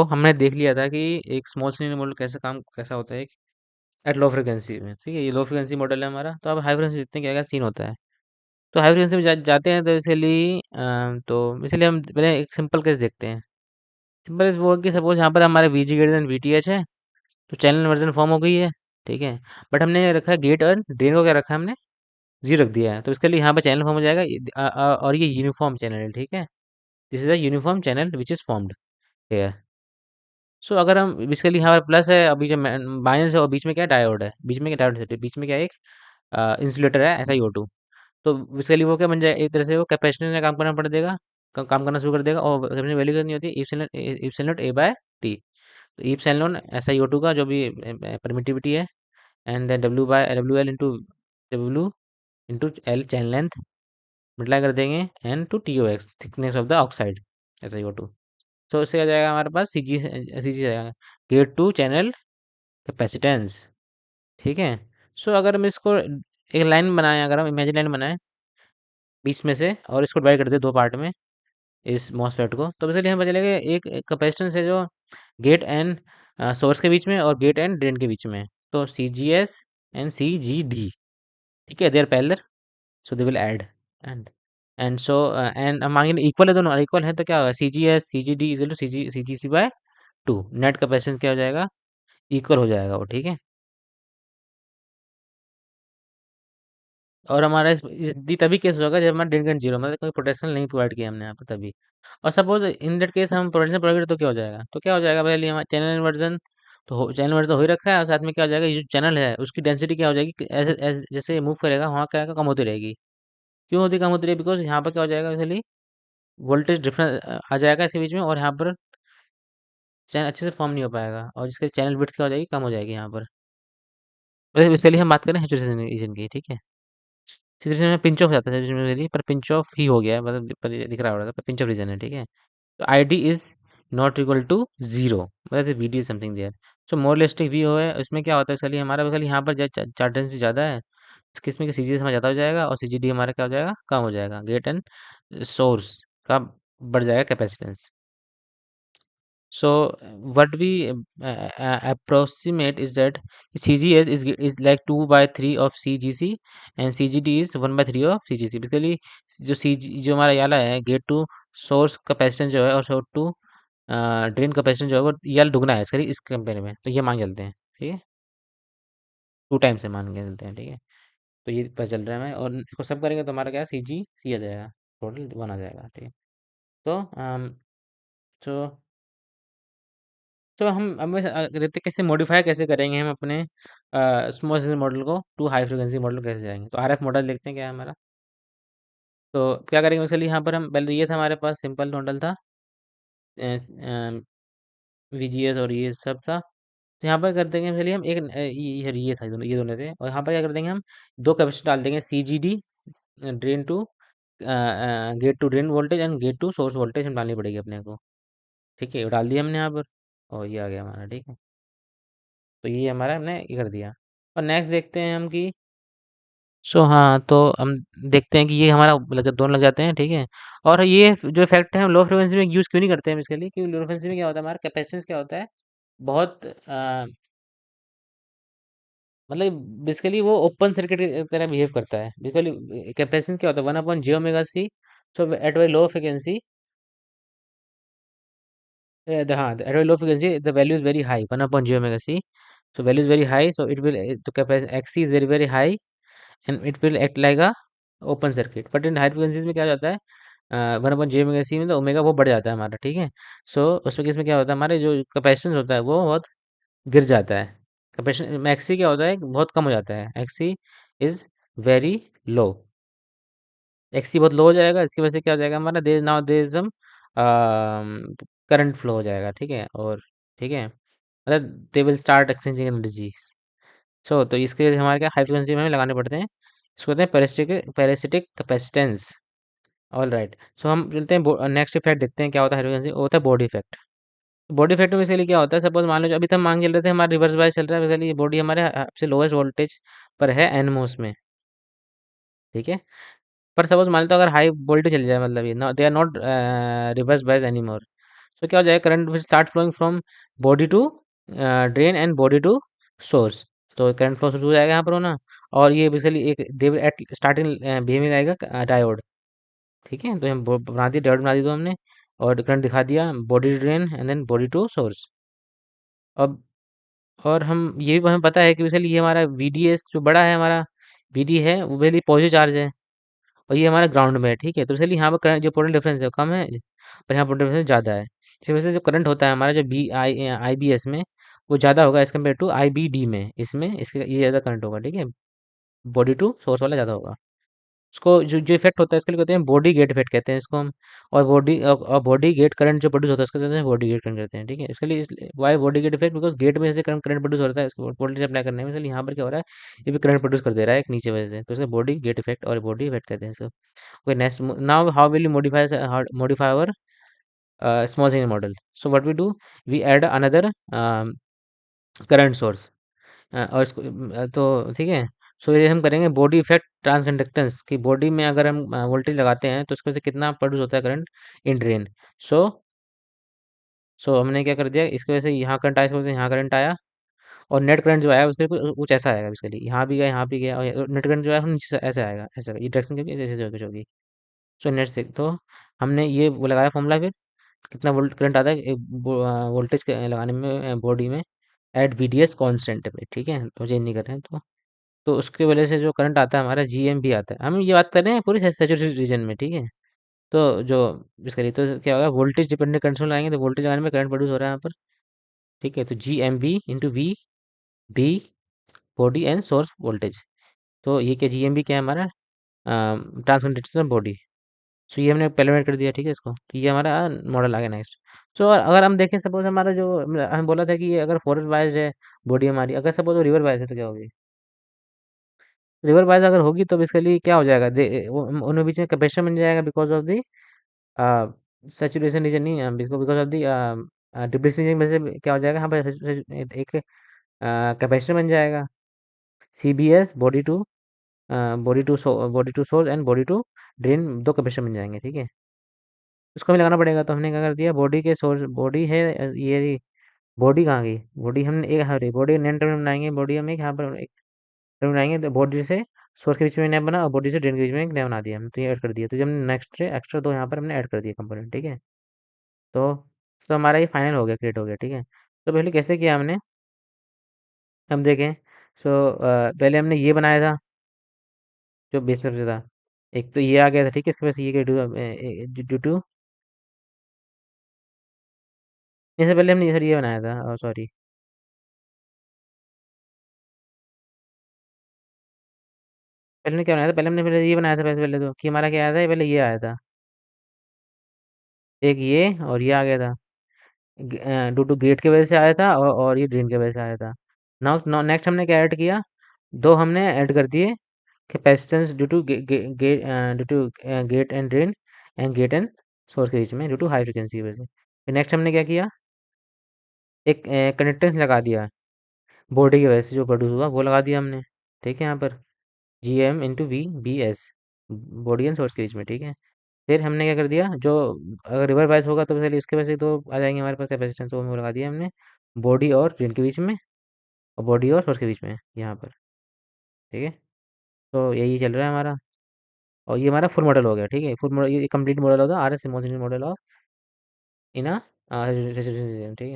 हमने देख लिया था कि एक स्मॉल सिग्नल मॉडल कैसा होता है एट लो फ्रिक्वेंसी में, ठीक है। ये लो फ्रिक्वेंसी मॉडल है हमारा। तो अब हाई फ्रिक्वेंसी देखते हैं क्या क्या सीन होता है। तो हाई फ्रिक्वेंसी में जाते हैं तो इसलिए हम पहले एक सिंपल केस देखते हैं। सिंपल केस वो है कि सपोज यहाँ पर हमारे we ji greater than we T H है, तो चैनल वर्जन फॉर्म हो गई है, ठीक है। बट हमने रखा है गेट और ड्रेन को क्या रखा है हमने, जीरो रख दिया है। तो इसके लिए यहाँ पर चैनल फॉर्म हो जाएगा और ये यूनिफॉर्म चैनल है, ठीक है। This is a uniform channel which is formed here. अगर हम बेसिकली यहाँ पर प्लस है, अभी जो माइनस है और बीच में क्या डायोड है, बीच में क्या डायोड है, बीच में क्या है, एक इंसुलेटर है SiO2। तो बेसिकली वो क्या बन जाए, एक तरह से वो कैपेसिटर में काम करना पड़ देगा, काम करना शुरू कर देगा। और सबसे वैल्यू करनी होती है इप्सिलॉन नॉट A/T। तो इप्सिलॉन SiO2 का जो भी परमिटिविटी है, and then WL into L channel length multiply कर देंगे and to TOX thickness of the oxide SiO2। तो इससे आ जाएगा हमारे पास सी जी आएगा, गेट टू चैनल कैपेसिटेंस, ठीक है। अगर हम इसको एक लाइन बनाएं, अगर हम इमेजिन लाइन बनाएं बीच में से और इसको डिवाइड कर दे दो पार्ट में, इस मॉसफेट को, तो बेसिकली हमें पता चलेगा एक कैपेसिटेंस है जो गेट एंड सोर्स के बीच में और गेट एंड ड्रेन के बीच में। तो CGS एंड CGD, ठीक है, they're parallel, so they will add and and मांगे इक्वल है, दोनों इक्वल है तो क्या होगा, CGS CGD is to CGC/2, net capacitance क्या हो जाएगा, इक्वल हो जाएगा वो, ठीक है। और हमारा दी तभी केस होगा जब हमारा डेड जीरो, मतलब कोई प्रोटेक्शन नहीं प्रोवाइड किया हमने यहाँ पर तभी। और सपोज इन दैट केस हम प्रोटेक्शन प्रोवाइड तो क्या हो जाएगा, पहले हमारा चैनल इन्वर्जन चैनल इन्वर्जन तो हो ही रखा है, और साथ में क्या हो जाएगा, ये जो चैनल है उसकी डेंसिटी क्या हो जाएगी, ऐसे जैसे मूव करेगा वहाँ क्या कम होती रहेगी। क्यों होती कम होती रहेगी, बिकॉज यहाँ पर क्या हो जाएगा, बेसिकली वोल्टेज डिफरेंस आ जाएगा इसके बीच में, और यहाँ पर चैनल अच्छे से फॉर्म नहीं हो पाएगा, और जिसके चैनल विड्थ क्या हो जाएगी, कम हो जाएगी यहाँ पर। वैसे इसके लिए हम बात करें सैचुरेशन रीजन की, ठीक है। सिचुएशन में पिंच ऑफ जाता है सिचुएशन में, पर पिंच ऑफ ही हो गया है, मतलब पर ये दिख रहा होगा पर पिंच ऑफ रीजन है, ठीक है। तो ID is not equal to zero, मतलब VD इज समथिंग देयर। मोरलिस्टिक भी हो है, उसमें क्या होता है, खाली हमारा खाली यहाँ पर चार्ज डेंसिटी ज़्यादा है, किसमें कि CGS हमारा ज़्यादा हो जाएगा, और CGD हमारा क्या हो जाएगा, कम हो जाएगा, गेट एंड सोर्स का बढ़ जाएगा capacitance. So what we approximate is that CGS is like 2 by 3 of CGC, and CGD is 1 by 3 of CGC। Basically जो हमारा ये वाला है गेट टू सोर्स कैपेसिटेंस जो है, और सोर्स टू ड्रेन कैपेसिटेंस जो है, वो ये वाला दुगना है इसका, इस कंपेयर में, तो ये मान चलते हैं, ठीक है। 2 टाइम से मान के चलते हैं, ठीक है। तो ये पता चल रहा है हमें, और इसको सब करेंगे तो हमारा क्या है, CGC आ जाएगा, टोटल 1 आ जाएगा, ठीक है। तो तो हम देखते हैं कैसे मॉडिफाई कैसे करेंगे हम अपने स्मॉल सिग्नल मॉडल को टू हाई फ्रिक्वेंसी मॉडल कैसे जाएंगे। तो RF मॉडल देखते हैं क्या है हमारा। तो क्या करेंगे उसके लिए, यहाँ पर हम पहले ये था हमारे पास सिंपल मॉडल था, VGS और ये सब था। तो यहाँ पर कर देंगे चलिए हम एक ये था, ये दोनों थे, और यहाँ पर क्या कर देंगे हम, दो कैपेसिटर डाल देंगे, CGD drain to gate to drain voltage and gate to source voltage हम डालनी पड़ेगी अपने को, ठीक है। वो डाल दिया हमने यहाँ पर, और ये आ गया हमारा, ठीक है। तो ये हमारा हमने ये कर दिया। और नेक्स्ट देखते हैं हम कि हाँ, तो हम देखते हैं कि ये हमारा दोनों लग जाते हैं, ठीक है। और ये जो इफेक्ट है हम लो फ्रिक्वेंसी में यूज़ क्यों नहीं करते हैं इसके लिए, क्योंकि लो फ्रिक्वेंसी में क्या होता है, हमारा कैपेसिटेंस क्या होता है, बहुत मतलब बेसिकली वो ओपन सर्किट की तरह बिहेव करता है। बेसिकली कैपेसिटेंस क्या होता है, 1/j⍵c। At very low frequency, हाँ, at very low frequency the value is very high, 1/j⍵c। Value is very high, so it will, तो capacity XC is very very high, and it will act like a open circuit. But in high frequencies में क्या हो जाता है, 1/j⍵c में तो omega वो बढ़ जाता है हमारा, ठीक है। उसमें केस में क्या होता है, हमारे जो कैपेसिटेंस होता है वो बहुत गिर जाता है। कैपेसिटेंस XC क्या होता है, बहुत कम हो जाता है, XC is very low. XC बहुत लो हो जाएगा, इसकी वजह से क्या हो जाएगा हमारा, देर सम करंट फ्लो हो जाएगा, ठीक है। और ठीक है, मतलब they will start exchanging energy. तो इसके लिए हमारे क्या हाई फ्रिक्वेंसी में हमें लगाने पड़ते हैं, इसको कहते हैं पैरासिटिक कैपेसिटेंस। All right. हम चलते हैं नेक्स्ट इफेक्ट देखते हैं क्या होता है हाई फ्रिक्वेंसी, वो होता है बॉडी इफेक्ट। बॉडी इफेक्ट में इसके क्या होता है, सपोज मान लो अभी तक मान चल रहे थे हमारे रिवर्स बायस चल रहा है, बेसिकली ये बॉडी हमारे सबसे लोएस्ट वोल्टेज पर है एनमोस में, ठीक है। पर सपोज मान लो अगर हाई वोल्टेज चल जाए, मतलब ये they are not reverse bias any more, तो क्या हो जाएगा, current will start flowing from body to drain and body to source. तो करंट फ्लो शुरू हो जाएगा यहाँ पर होना। और ये बेसिकली एक they will at starting behaviour आएगा डायोड। ठीक है, तो हम बना दिया डायोड बना दिया, तो हमने और करंट दिखा दिया body to drain and then body to source. अब और हम ये भी हमें पता है कि बेसिकली ये हमारा वीडीएस जो बड़ा है हमारा, वीडी है वो बेसिकली पॉजिटिव चार्ज है, और ये हमारा ग्राउंड में है। ठीक है, तो चलिए यहाँ पर करंट जो पोटेंशियल डिफरेंस है वो कम है, और यहाँ पोटेंशियल डिफरेंस ज़्यादा है। इस वजह से जो करंट होता है हमारा जो आई बी एस में, वो ज़्यादा होगा as compare to I B D में। इसमें इसके ये ज़्यादा करंट होगा। ठीक है, बॉडी टू सोर्स वाला ज़्यादा होगा। उसको जो जो इफेक्ट होता है इसके लिए कहते हैं बॉडी गेट इफेक्ट कहते हैं इसको हम। और बॉडी गेट करंट जो प्रोड्यूस होता है उसको कहते हैं बॉडी गेट करंट कहते हैं। ठीक है, इसके लिए why body gate effect, because gate में से करंट करंट प्रोड्यूस होता है इसको वोल्टेज अप्लाई करने में, इसलिए यहाँ पर क्या हो रहा है, ये भी करंट प्रोड्यूस कर दे रहा है एक नीचे वजह से, तो इसको बॉडी गेट इफेक्ट और बॉडी इफेक्ट कहते हैं इसको। Okay, next, now how will you modify our small signal model? So what we do, we add another current source, और इसको तो ठीक है। सो ये हम करेंगे बॉडी इफेक्ट ट्रांसकंडक्टेंस की, बॉडी में अगर हम वोल्टेज लगाते हैं तो उसमें से कितना प्रोड्यूस होता है करंट इन ड्रेन। सो सो हमने क्या कर दिया, इसकी वजह से यहाँ करंट आया, इसकी वजह से यहाँ करंट आया, और नेट करंट जो आया उसके कुछ ऐसा आएगा बेसिकली, यहाँ भी गया यहाँ भी गया, और नेट करंट जो है नीचे से ऐसे आएगा, ऐसा ये डायरेक्शन के भी ऐसे ऐसे होगी। सो नेट से तो हमने ये वो लगाया फॉर्मूला, फिर कितना वोल्ट करंट आता है एक वोल्टेज के लगाने में बॉडी में at V D S constant पे। ठीक है, तो चेंज नहीं कर रहे हैं, तो उसकी वजह से जो करंट आता है हमारा जी एम भी आता है। हम ये बात कर रहे हैं पूरी सैचुरेटेड रीजन में। ठीक है, तो जो इसका तो क्या होगा, वोल्टेज डिपेंडेंट कंट्रोल लगाएंगे तो वोल्टेज लगाने में करंट प्रोड्यूस हो रहा है यहाँ पर। ठीक है, तो G M B into V B body and source voltage. तो ये क्या, जी एम बी क्या है हमारा, ट्रांसमिटेशन बॉडी। सो ये हमने पहले मेड कर दिया। ठीक है, इसको तो ये हमारा मॉडल आ गया नेक्स्ट। सो अगर हम देखें, सपोज हमारा जो हम बोला था कि ये अगर फॉरवर्ड बायस है बॉडी हमारी, अगर सपोज वो रिवर बायस है तो क्या होगी, रिवर बायस अगर होगी तो बेसिकली क्या हो जाएगा, उनके बीच में कैपेसिटर बन जाएगा because of the saturation region, नहीं because of the depletion region में से क्या हो जाएगा, यहाँ पर एक कैपेसिटर बन जाएगा, C B S body to source and body to drain, दो कैपेसिटर बन जाएंगे। ठीक है, उसको भी लगाना पड़ेगा, तो हमने क्या कर दिया, बॉडी के सोर्स बॉडी है, ये बॉडी कहाँ गई, बॉडी हमने एक हरी बॉडी नैन टर्मिनल बनाएंगे, बॉडी हम एक यहाँ पर एक टर्मिनल बनाएंगे, तो बॉडी से सोर्स के बीच में नैप बना और बॉडी से ड्रेन के बीच में एक नैप बना दिया हम, तो ये ऐड कर दिया, तो जब हमने नेक्स्ट एक्स्ट्रा दो यहाँ पर हमने ऐड कर दिया कंपोनेंट। ठीक है, तो तो हमारा ये फाइनल हो गया, क्रिएट हो गया। ठीक है, तो पहले कैसे किया हमने, हम देखें। सो पहले हमने ये बनाया था जो बेस सबसे था, एक तो ये आ गया था। ठीक है, इसके वजह से ये ड्यू टू, इससे पहले हमने सर ये बनाया था, सॉरी, पहले ने क्या बनाया था, पहले ये बनाया था, पहले तो कि हमारा क्या आया था, पहले ये आया था एक ये, और ये आ गया था ड्यू टू गेट की वजह से आया था, और ये ड्रेन की वजह से आया था। नाउ नेक्स्ट हमने क्या ऐड किया, दो हमने ऐड कर दिए capacitance due to due to gate and drain and gate and source के बीच में ड्यू टू हाई फ्रिक्वेंसी की वजह से। फिर नेक्स्ट हमने क्या किया, एक कंडक्टेंस लगा दिया बॉडी की वजह से जो प्रोड्यूस हुआ वो लगा दिया हमने। ठीक है, यहाँ पर G M into V B S, body and source के बीच में। ठीक है, फिर हमने क्या कर दिया, जो अगर रिवर बायस होगा तो चलिए उसके वजह से तो आ जाएंगे हमारे पास कैपेसिटेंस, तो वो लगा दिया हमने बॉडी और ड्रेन के बीच में, और बॉडी और सोर्स के बीच में यहाँ पर। ठीक है, तो यही चल रहा है हमारा, और ये हमारा फुल मॉडल हो गया। ठीक है, फुल मॉडल, ये कंप्लीट मॉडल होगा आर एस मॉडल ऑफ इन ठीक है।